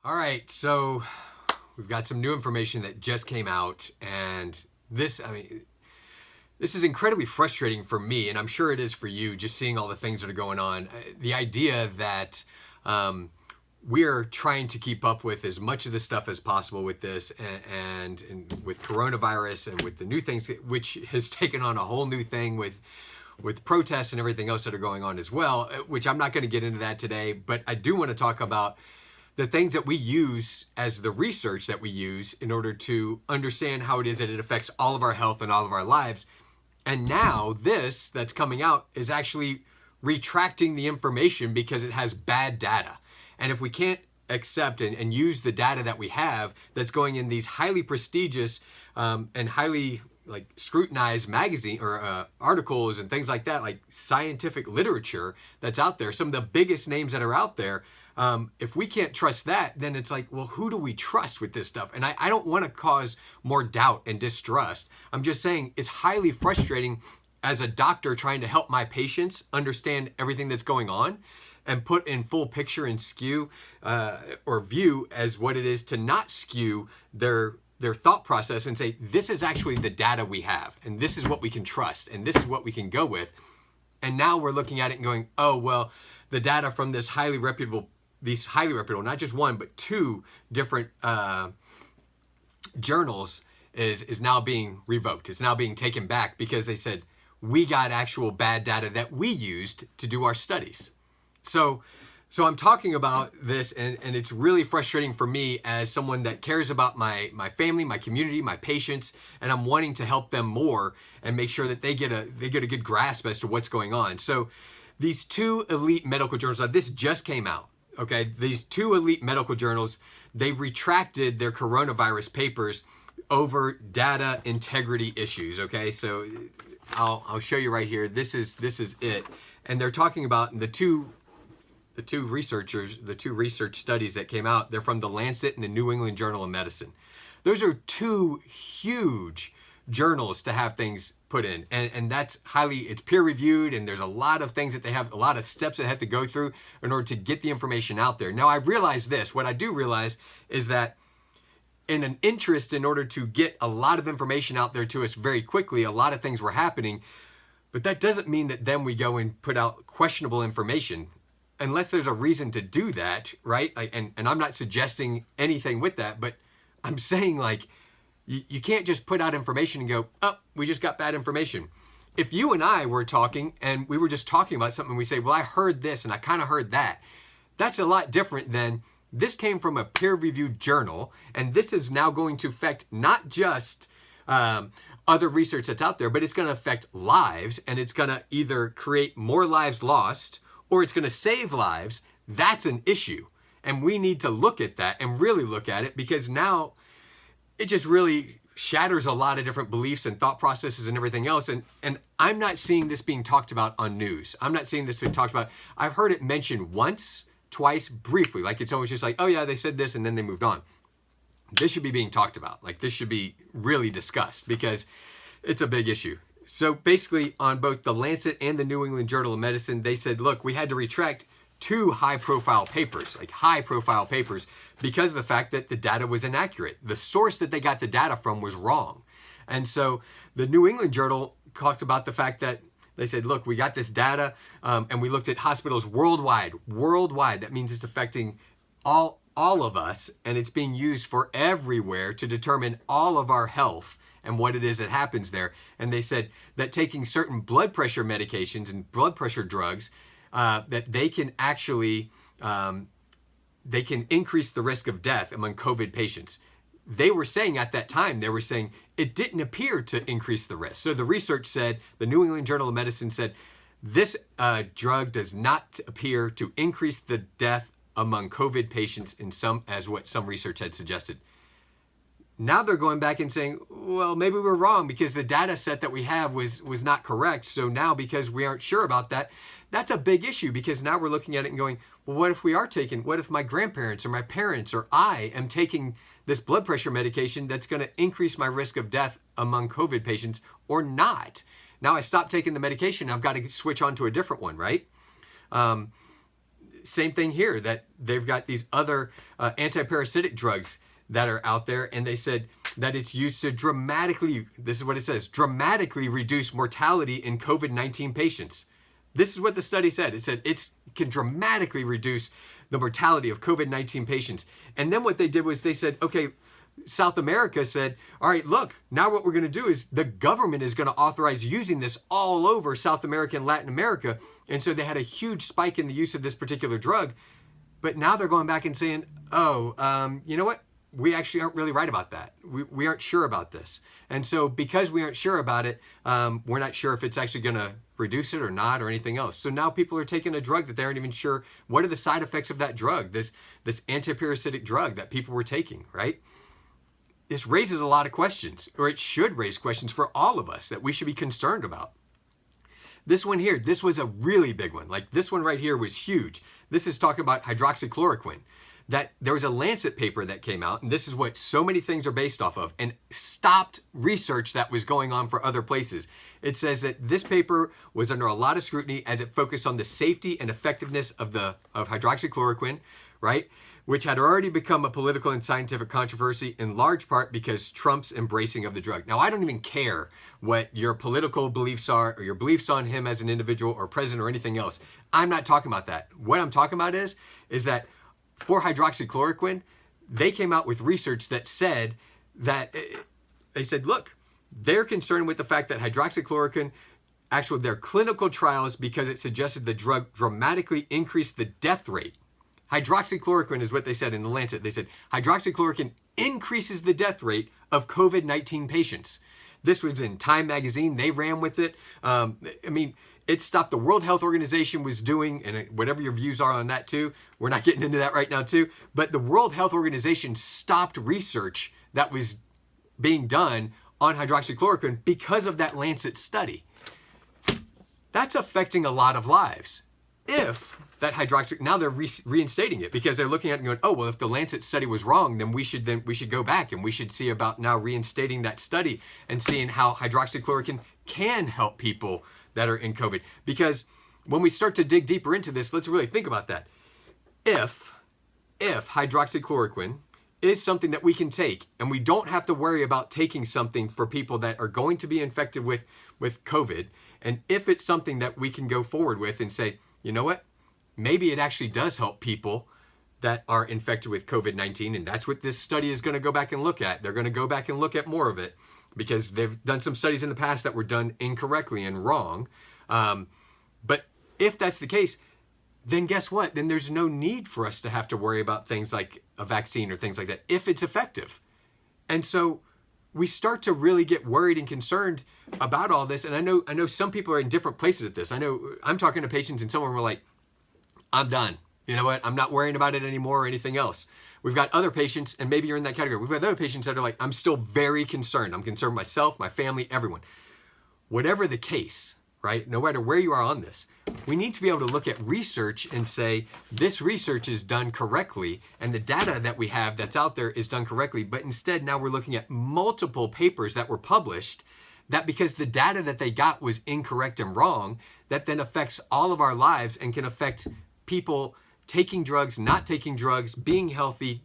All right, so we've got some new information that just came out, and this is incredibly frustrating for me, and I'm sure it is for you, just seeing all the things that are going on. The idea that we're trying to keep up with as much of the stuff as possible with this, and with coronavirus, and with the new things, which has taken on a whole new thing with protests and everything else that are going on as well, which I'm not going to get into that today, but I do want to talk about the things that we use as the research that we use in order to understand how it is that it affects all of our health and all of our lives. And now this that's coming out is actually retracting the information because it has bad data. And if we can't accept and use the data that we have that's going in these highly prestigious and highly scrutinized magazine or articles and things like that, like scientific literature that's out there, some of the biggest names that are out there, if we can't trust that, then it's like, well, who do we trust with this stuff? And I don't want to cause more doubt and distrust. I'm just saying it's highly frustrating as a doctor trying to help my patients understand everything that's going on and put in full picture and skew or view as what it is to not skew their thought process and say, this is actually the data we have, and this is what we can trust, and this is what we can go with. And now we're looking at it and going, oh, well, the data from these highly reputable, not just one, but two different journals is now being revoked. It's now being taken back because they said, we got actual bad data that we used to do our studies. So I'm talking about this, and it's really frustrating for me as someone that cares about my family, my community, my patients, and I'm wanting to help them more and make sure that they get a good grasp as to what's going on. So these two elite medical journals, this just came out, okay? These two elite medical journals, they retracted their coronavirus papers over data integrity issues, okay? So I'll show you right here. This is it. And they're talking about the two research studies that came out. They're from the Lancet and the New England Journal of Medicine. Those are two huge journals to have things put in, and it's peer reviewed, and there's a lot of things that they have, a lot of steps that have to go through in order to get the information out there. Now I realize this, what I do realize is that in an interest in order to get a lot of information out there to us very quickly, a lot of things were happening, but that doesn't mean that then we go and put out questionable information unless there's a reason to do that, right? And I'm not suggesting anything with that, but I'm saying you can't just put out information and go, oh, we just got bad information. If you and I were talking and we were just talking about something, we say, well, I heard this and I kind of heard that. That's a lot different than this came from a peer-reviewed journal, and this is now going to affect not just other research that's out there, but it's going to affect lives, and it's going to either create more lives lost or it's going to save lives. That's an issue. And we need to look at that and really look at it, because now it just really shatters a lot of different beliefs and thought processes and everything else. And I'm not seeing this being talked about on news. I'm not seeing this being talked about. I've heard it mentioned once, twice, briefly. Like it's always just like, oh yeah, they said this and then they moved on. This should be being talked about. Like this should be really discussed because it's a big issue. So basically on both the Lancet and the New England Journal of Medicine, they said, look, we had to retract two high-profile papers, because of the fact that the data was inaccurate. The source that they got the data from was wrong. And so the New England Journal talked about the fact that they said, look, we got this data and we looked at hospitals worldwide. That means it's affecting all of us, and it's being used for everywhere to determine all of our health and what it is that happens there. And they said that taking certain blood pressure medications and blood pressure drugs, that they can actually, they can increase the risk of death among COVID patients. They were saying at that time, it didn't appear to increase the risk. So the research said, the New England Journal of Medicine said, this drug does not appear to increase the death among COVID patients as what some research had suggested. Now they're going back and saying, well, maybe we're wrong because the data set that we have was not correct. So now, because we aren't sure about that, that's a big issue, because now we're looking at it and going, well, what if my grandparents or my parents or I am taking this blood pressure medication that's going to increase my risk of death among COVID patients or not? Now I stopped taking the medication. I've got to switch on to a different one, right? same thing here, that they've got these other antiparasitic drugs that are out there, and they said that it's used to dramatically, this is what it says, dramatically reduce mortality in COVID-19 patients. This is what the study said. It said it can dramatically reduce the mortality of COVID-19 patients. And then what they did was they said, okay, South America said, all right, look, now what we're going to do is the government is going to authorize using this all over South America and Latin America. And so they had a huge spike in the use of this particular drug. But now they're going back and saying, oh, you know what? We actually aren't really right about that. We aren't sure about this. And so because we aren't sure about it, we're not sure if it's actually going to reduce it or not or anything else. So now people are taking a drug that they aren't even sure what are the side effects of that drug, this antiparasitic drug that people were taking, right? This raises a lot of questions, or it should raise questions for all of us that we should be concerned about. This one here, this was a really big one. Like this one right here was huge. This is talking about hydroxychloroquine. That there was a Lancet paper that came out, and this is what so many things are based off of, and stopped research that was going on for other places. It says that this paper was under a lot of scrutiny as it focused on the safety and effectiveness of hydroxychloroquine, right? Which had already become a political and scientific controversy in large part because Trump's embracing of the drug. Now, I don't even care what your political beliefs are or your beliefs on him as an individual or president or anything else. I'm not talking about that. What I'm talking about is that for hydroxychloroquine, they came out with research that said that, they said, look, they're concerned with the fact that hydroxychloroquine, actually their clinical trials, because it suggested the drug dramatically increased the death rate. Hydroxychloroquine is what they said in the Lancet. They said hydroxychloroquine increases the death rate of COVID-19 patients. This was in Time magazine. They ran with it. I mean, it stopped the World Health Organization was doing, and whatever your views are on that too, we're not getting into that right now too, but the World Health Organization stopped research that was being done on hydroxychloroquine because of that Lancet study. That's affecting a lot of lives. If that now they're reinstating it because they're looking at it and going, oh, well, if the Lancet study was wrong, then we should go back and we should see about now reinstating that study and seeing how hydroxychloroquine can help people that are in COVID. Because when we start to dig deeper into this, let's really think about that. If hydroxychloroquine is something that we can take and we don't have to worry about taking something for people that are going to be infected with COVID, and if it's something that we can go forward with and say, you know what, maybe it actually does help people that are infected with COVID-19, and that's what this study is going to go back and look at. They're going to go back and look at more of it because they've done some studies in the past that were done incorrectly and wrong. But if that's the case, then guess what? Then there's no need for us to have to worry about things like a vaccine or things like that if it's effective. And so we start to really get worried and concerned about all this. And I know some people are in different places at this. I know I'm talking to patients and some of them are like, I'm done. You know what? I'm not worrying about it anymore or anything else. We've got other patients, and maybe you're in that category. We've got other patients that are like, I'm still very concerned. I'm concerned myself, my family, everyone. Whatever the case, right? No matter where you are on this, we need to be able to look at research and say, this research is done correctly, and the data that we have that's out there is done correctly. But instead, now we're looking at multiple papers that were published that because the data that they got was incorrect and wrong, that then affects all of our lives and can affect people taking drugs, not taking drugs, being healthy,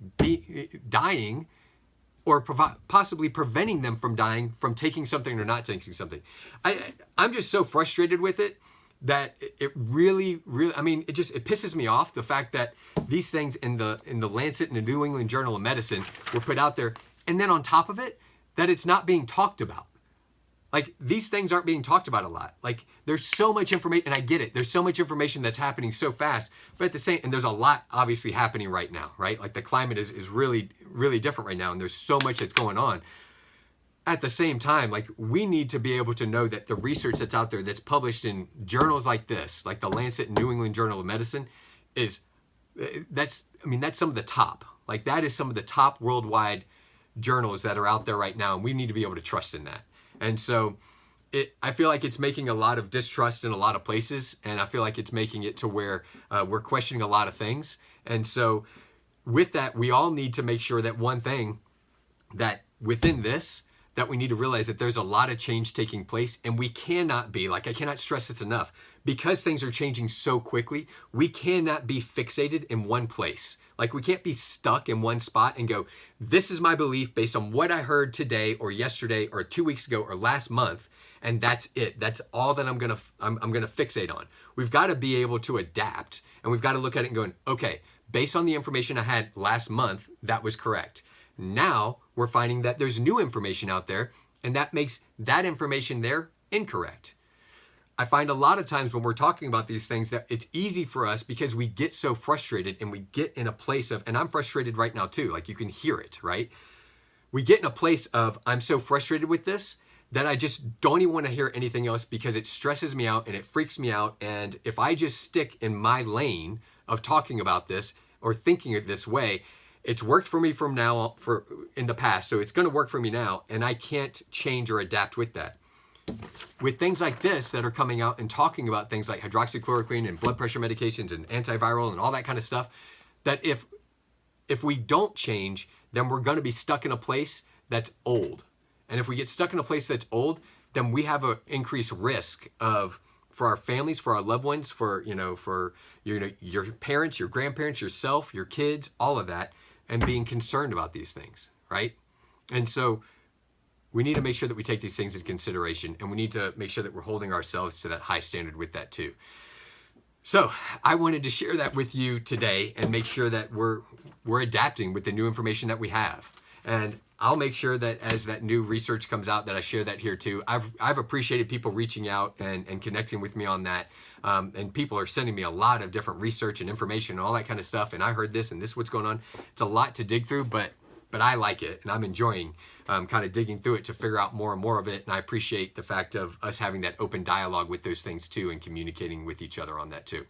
dying, or possibly preventing them from dying from taking something or not taking something. I'm just so frustrated with it that it really, I mean, it pisses me off the fact that these things in the Lancet and the New England Journal of Medicine were put out there, and then on top of it, that it's not being talked about. Like, these things aren't being talked about a lot. Like, there's so much information, and I get it. There's so much information that's happening so fast, but at the same, and there's a lot obviously happening right now, right? Like, the climate is really, really different right now, and there's so much that's going on. At the same time, like, we need to be able to know that the research that's out there that's published in journals like this, like the Lancet and New England Journal of Medicine, that's some of the top. Like, that is some of the top worldwide journals that are out there right now, and we need to be able to trust in that. And so I feel like it's making a lot of distrust in a lot of places, and I feel like it's making it to where we're questioning a lot of things. And so with that, we all need to make sure that one thing, that within this, that we need to realize that there's a lot of change taking place, and we cannot be, like, I cannot stress this enough, because things are changing so quickly, we cannot be fixated in one place. Like we can't be stuck in one spot and go, this is my belief based on what I heard today or yesterday or 2 weeks ago or last month, and that's it. That's all that I'm gonna fixate on. We've got to be able to adapt, and we've got to look at it and going, okay, based on the information I had last month, that was correct. Now we're finding that there's new information out there, and that makes that information there incorrect. I find a lot of times when we're talking about these things that it's easy for us because we get so frustrated and we get in a place of, and I'm frustrated right now too, like you can hear it, right? We get in a place of, I'm so frustrated with this that I just don't even want to hear anything else because it stresses me out and it freaks me out. And if I just stick in my lane of talking about this or thinking it this way, it's worked for me in the past, so it's going to work for me now, and I can't change or adapt with that. With things like this that are coming out and talking about things like hydroxychloroquine and blood pressure medications and antiviral and all that kind of stuff, that if we don't change, then we're going to be stuck in a place that's old. And if we get stuck in a place that's old, then we have an increased risk for our families, for our loved ones, for your parents, your grandparents, yourself, your kids, all of that, and being concerned about these things, right? And so we need to make sure that we take these things into consideration, and we need to make sure that we're holding ourselves to that high standard with that too. So I wanted to share that with you today and make sure that we're adapting with the new information that we have. And I'll make sure that as that new research comes out that I share that here too. I've appreciated people reaching out and connecting with me on that. And people are sending me a lot of different research and information and all that kind of stuff. And I heard this and this is what's going on. It's a lot to dig through, but I like it and I'm enjoying kind of digging through it to figure out more and more of it. And I appreciate the fact of us having that open dialogue with those things too and communicating with each other on that too.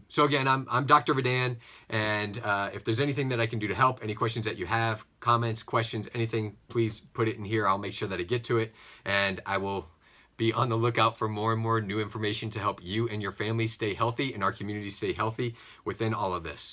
So again, I'm Dr. Vidan, and if there's anything that I can do to help, any questions that you have, comments, questions, anything, please put it in here. I'll make sure that I get to it, and I will be on the lookout for more and more new information to help you and your family stay healthy and our community stay healthy within all of this.